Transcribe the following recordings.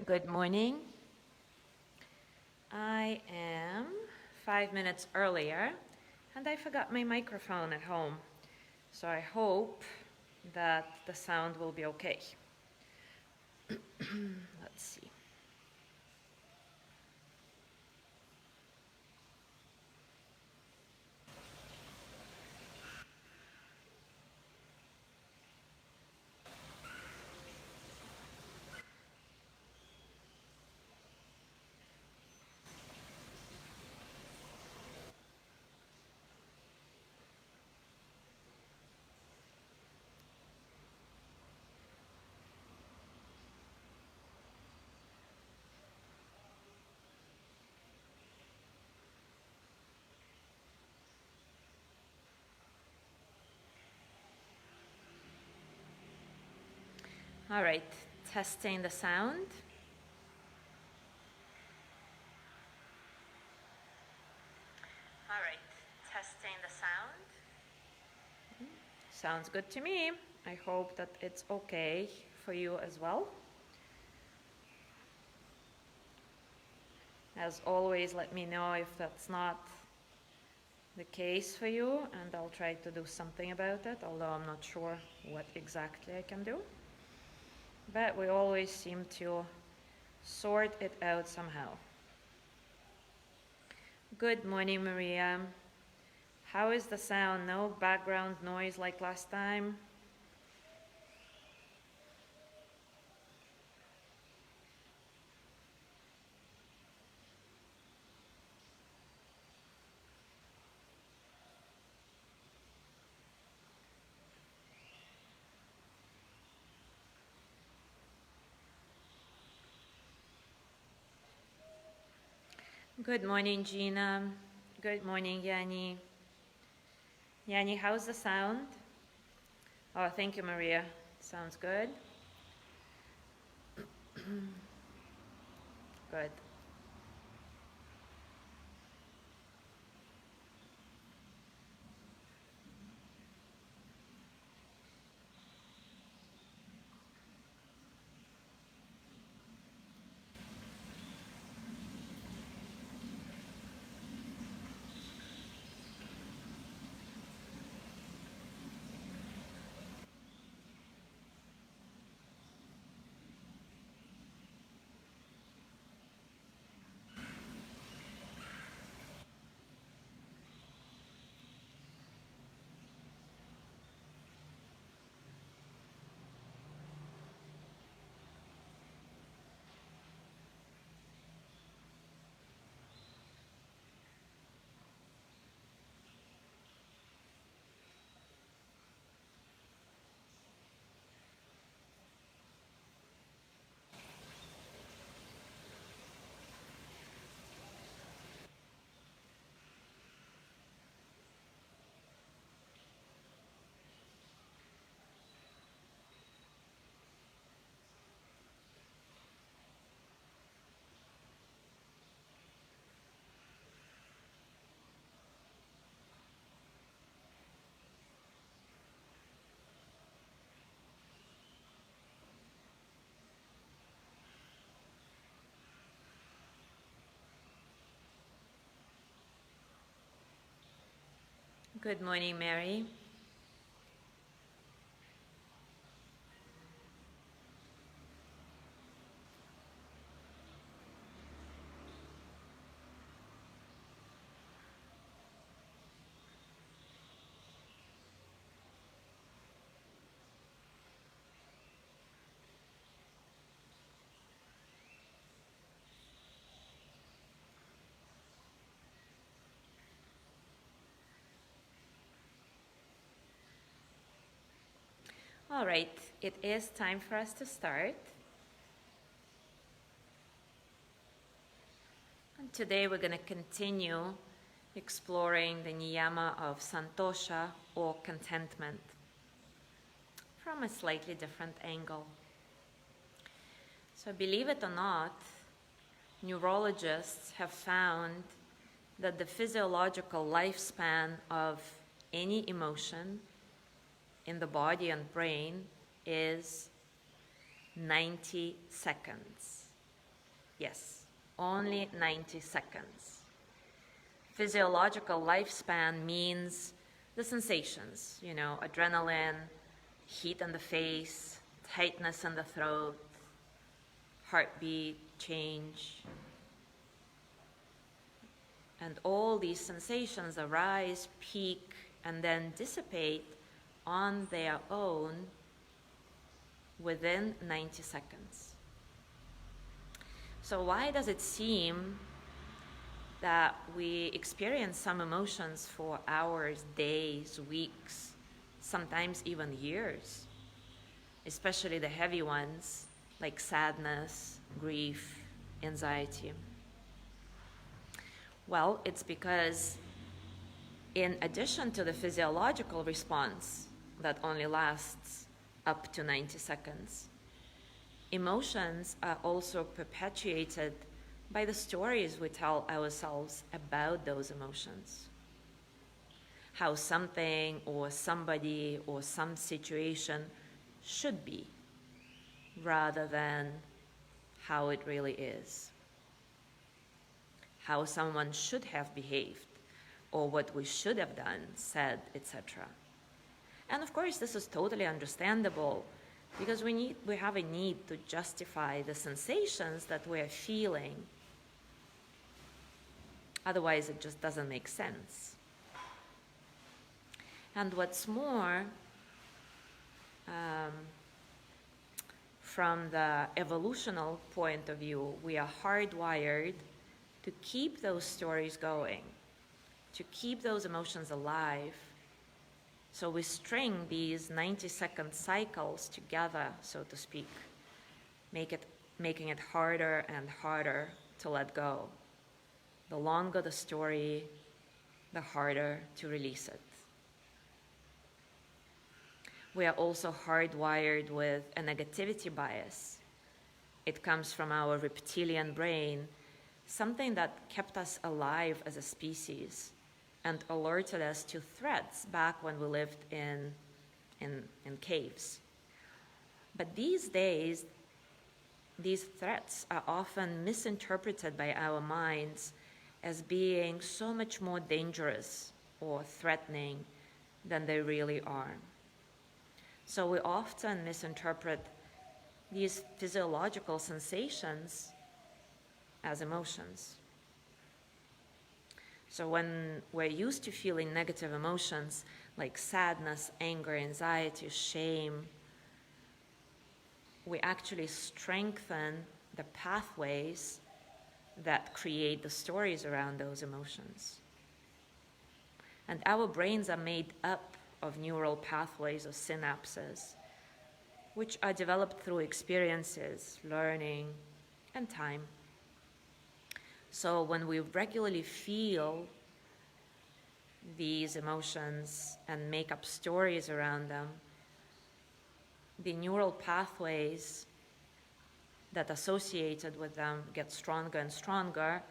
Good morning. I am 5 minutes earlier and I forgot my microphone at home. So I hope that the sound will be okay. Let's see. All right, testing the sound. All right, testing the sound. Sounds good to me. I hope that it's okay for you as well. As always, let me know if that's not the case for you, and I'll try to do something about it, although I'm not sure what exactly I can do. But we always seem to sort it out somehow. Good morning, Maria. How is the sound? No background noise like last time? Good morning, Gina. Good morning, Yanni. Yanni, how's the sound? Oh, thank you, Maria. Sounds good. Good. Good morning, Mary. All right, it is time for us to start. And today we're going to continue exploring the niyama of santosha, or contentment, from a slightly different angle. So believe it or not, neurologists have found that the physiological lifespan of any emotion in the body and brain is 90 seconds. Yes, only 90 seconds. Physiological lifespan means the sensations, adrenaline, heat in the face, tightness in the throat, heartbeat change. And all these sensations arise, peak, and then dissipate on their own within 90 seconds. So why does it seem that we experience some emotions for hours, days, weeks, sometimes even years, especially the heavy ones like sadness, grief, anxiety? Well, it's because in addition to the physiological response that only lasts up to 90 seconds, emotions are also perpetuated by the stories we tell ourselves about those emotions. How something or somebody or some situation should be, rather than how it really is. How someone should have behaved, or what we should have done, said, etc. And of course, this is totally understandable, because we have a need to justify the sensations that we're feeling. Otherwise, it just doesn't make sense. And what's more, from the evolutional point of view, we are hardwired to keep those stories going, to keep those emotions alive. So we string these 90-second cycles together, so to speak, making it harder and harder to let go. The longer the story, the harder to release it. We are also hardwired with a negativity bias. It comes from our reptilian brain, something that kept us alive as a species and alerted us to threats back when we lived in caves. But these days, these threats are often misinterpreted by our minds as being so much more dangerous or threatening than they really are. So we often misinterpret these physiological sensations as emotions. So when we're used to feeling negative emotions like sadness, anger, anxiety, shame, we actually strengthen the pathways that create the stories around those emotions. And our brains are made up of neural pathways or synapses, which are developed through experiences, learning, and time. So when we regularly feel these emotions and make up stories around them, the neural pathways that associated with them get stronger and stronger,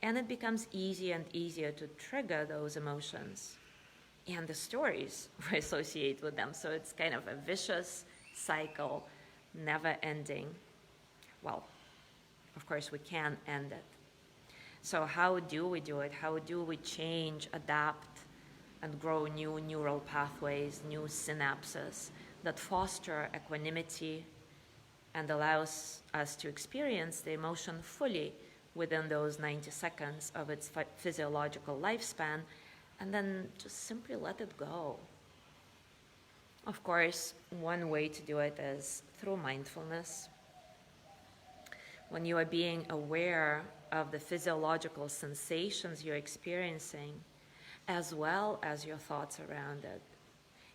and it becomes easier and easier to trigger those emotions and the stories we associate with them. So it's kind of a vicious cycle, never ending. Well, of course, we can end it. So how do we do it? How do we change, adapt, and grow new neural pathways, new synapses that foster equanimity and allows us to experience the emotion fully within those 90 seconds of its physiological lifespan, and then just simply let it go? Of course, one way to do it is through mindfulness. When you are being aware of the physiological sensations you're experiencing, as well as your thoughts around it,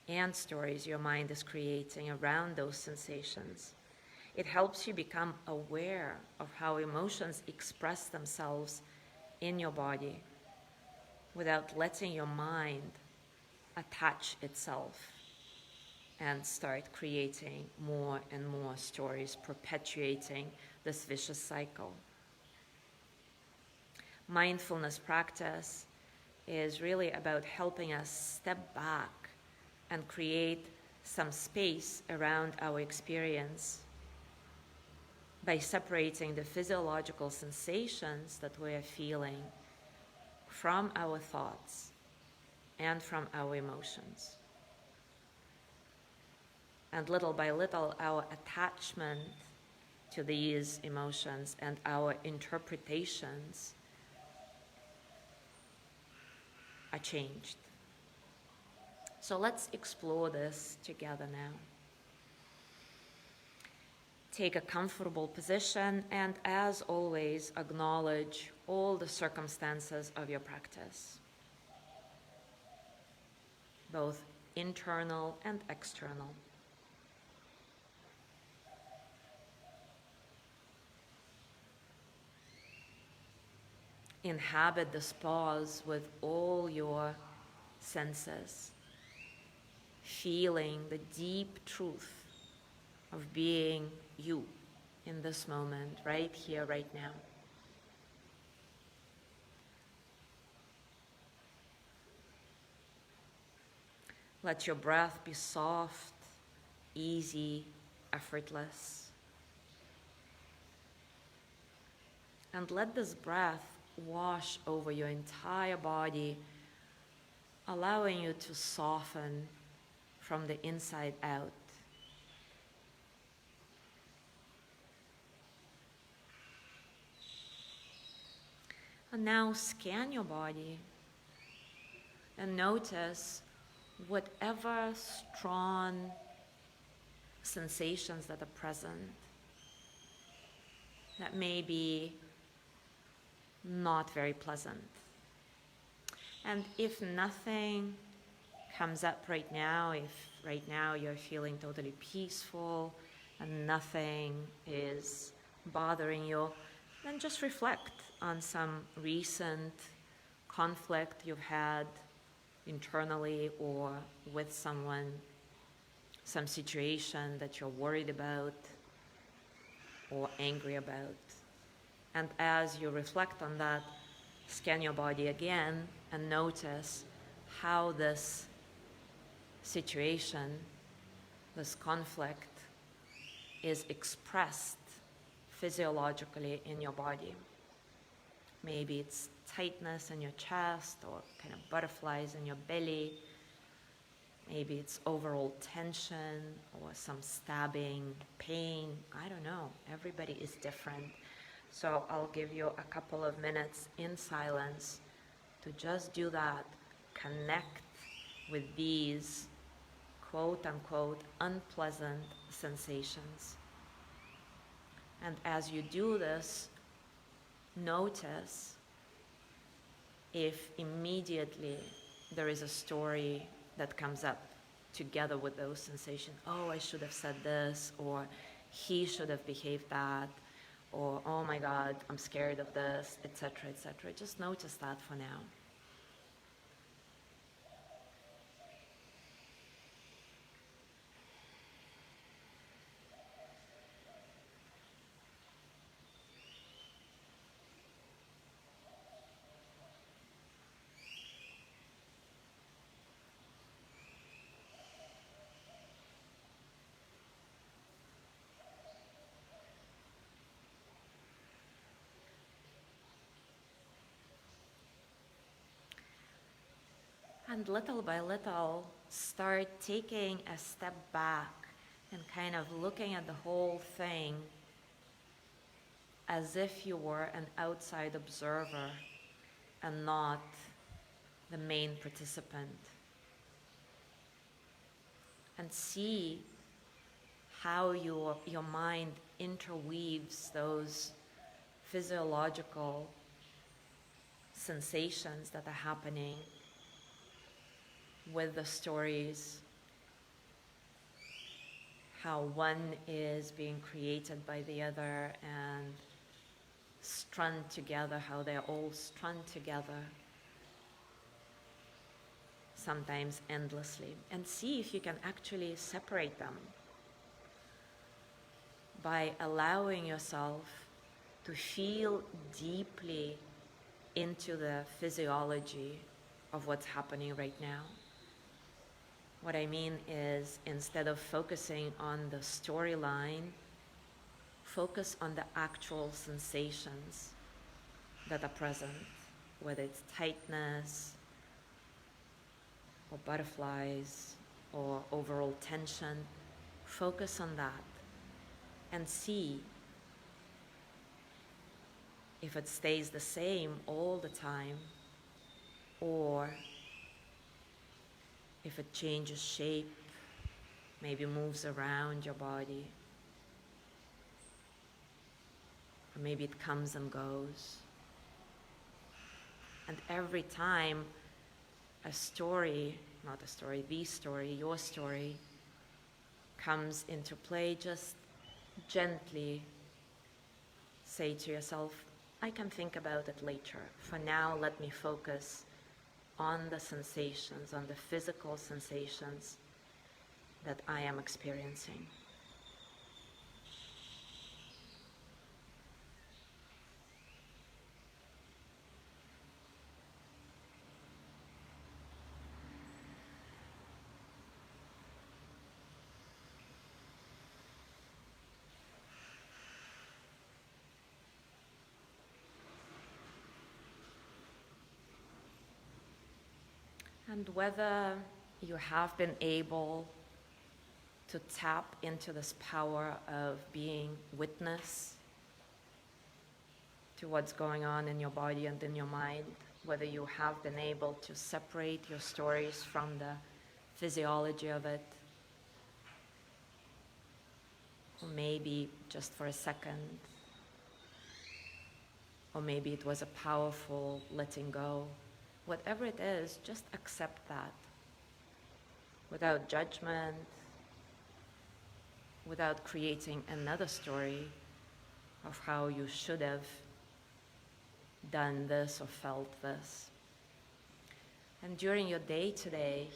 and stories your mind is creating around those sensations, it helps you become aware of how emotions express themselves in your body without letting your mind attach itself and start creating more and more stories, perpetuating this vicious cycle. Mindfulness practice is really about helping us step back and create some space around our experience by separating the physiological sensations that we are feeling from our thoughts and from our emotions. And little by little, our attachment to these emotions and our interpretations are changed. So let's explore this together now. Take a comfortable position and, as always, acknowledge all the circumstances of your practice, both internal and external. Inhabit this pause with all your senses, feeling the deep truth of being you in this moment, right here, right now. Let your breath be soft, easy, effortless. And let this breath wash over your entire body, allowing you to soften from the inside out. And now scan your body and notice whatever strong sensations that are present that may be not very pleasant. And if nothing comes up right now, if right now you're feeling totally peaceful and nothing is bothering you, then just reflect on some recent conflict you've had internally or with someone, some situation that you're worried about or angry about. And as you reflect on that, scan your body again and notice how this situation, this conflict, is expressed physiologically in your body. Maybe it's tightness in your chest or kind of butterflies in your belly. Maybe it's overall tension or some stabbing pain. I don't know. Everybody is different. So I'll give you a couple of minutes in silence to just do that. Connect with these quote unquote unpleasant sensations. And as you do this, notice if immediately there is a story that comes up together with those sensations. Oh, I should have said this, or he should have behaved that, or oh my God, I'm scared of this, etc., etc. Just notice that for now. And little by little, start taking a step back and kind of looking at the whole thing as if you were an outside observer and not the main participant. And see how your mind interweaves those physiological sensations that are happening with the stories, how one is being created by the other and strung together, how they're all strung together, sometimes endlessly. And see if you can actually separate them by allowing yourself to feel deeply into the physiology of what's happening right now. What I mean is, instead of focusing on the storyline, Focus on the actual sensations that are present, whether it's tightness or butterflies or overall tension. Focus on that and see if it stays the same all the time, or if it changes shape, maybe moves around your body, or maybe it comes and goes. And every time a story, not a story, the story, your story, comes into play, just gently say to yourself, I can think about it later. For now, let me focus on the sensations, on the physical sensations that I am experiencing. And whether you have been able to tap into this power of being witness to what's going on in your body and in your mind, whether you have been able to separate your stories from the physiology of it, or maybe just for a second, or maybe it was a powerful letting go. Whatever it is, just accept that without judgment, without creating another story of how you should have done this or felt this. And during your day today,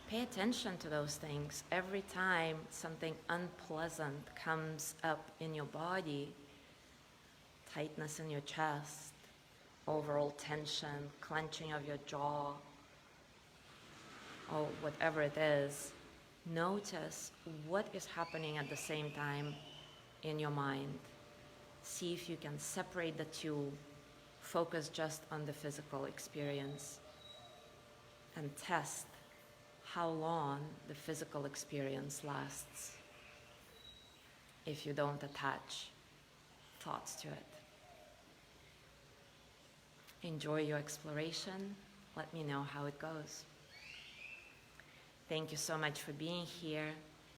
pay attention to those things. Every time something unpleasant comes up in your body, tightness in your chest, overall tension, clenching of your jaw, or whatever it is, notice what is happening at the same time in your mind. See if you can separate the two, focus just on the physical experience, and test how long the physical experience lasts if you don't attach thoughts to it. Enjoy your exploration. Let me know how it goes. Thank you so much for being here.